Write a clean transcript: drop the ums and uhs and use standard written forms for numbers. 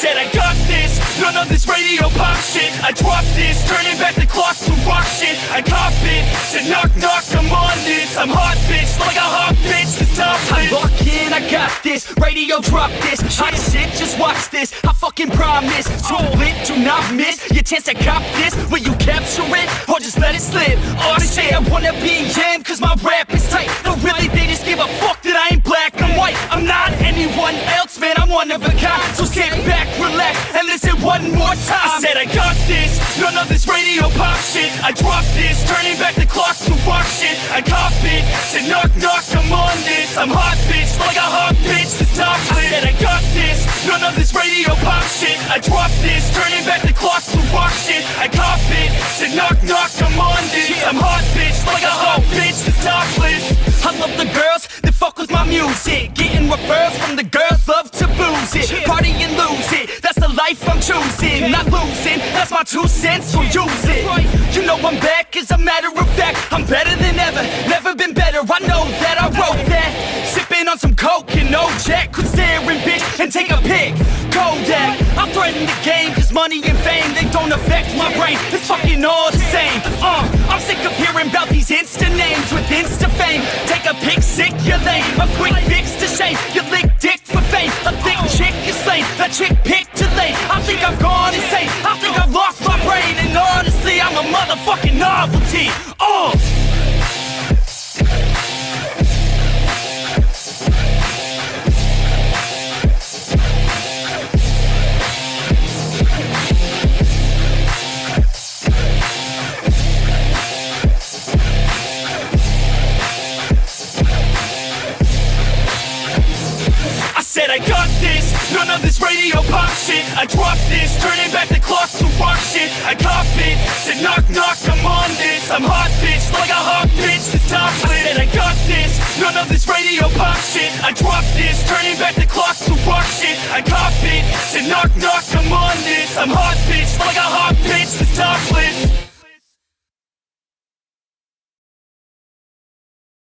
said I got this, none of this radio pop shit. I dropped this, turning back the clock to rock shit. I cop it, said knock knock, I'm on this. I'm hot bitch, like a hot bitch, the top I lock in, I got this, radio drop this. Hot shit, just watch this, I fucking promise. Too lit, do not miss your chance to cop this. Will you capture it, or just let it slip? Oh, they say I wanna be him, cause my rap is tight. But really, they just give a fuck that I ain't black, I'm white. I'm not anyone else, man, I'm one of a kind. So sit back, relax, and listen one more time. I said I got this, none of this radio pop shit. I dropped this, turning back the clock to rock shit. I cop it, said knock knock, I'm on this. I'm hot bitch, like a hot bitch, the top lit. I said I got this, none of this radio pop shit. I dropped this, turning back the clock to rock shit. I cop it, said knock knock, I'm on this. I'm hot bitch, like a hot bitch, the top lit. I love the girls that fuck with my music, getting referrals from the girls, love to booze it, party and lose it. That's the life I'm choosing, not losing. That's my 2 cents, so use it. You know I'm back, as a matter of fact. I'm better than ever, never been better. I know that I wrote that. Sipping on some coke and no jack, could stare and bitch and take a pic. Kodak, I threaten the game, cause money and fame, they don't affect my brain. It's fucking all the same. I'm sick of hearing about these Insta names with Insta fame. Take a pic, sick, you're lame. A quick fix to shame, you lick dick for fame. A thick chick is slain, a chick picked to lane. I think I've gone insane, I think I've lost my brain. And honestly, I'm a motherfucking novelty. Said I got this, none of this radio pop shit. I dropped this, turning back the clock to rock shit. I cop it, said knock knock, I'm on this. I'm hot bitch, like a hot bitch, the top lit. Said I got this, none of this radio pop shit. I dropped this, turning back the clock to rock shit. I cop it, said knock knock, I'm on this. I'm hot bitch, like a hot bitch, the top lit.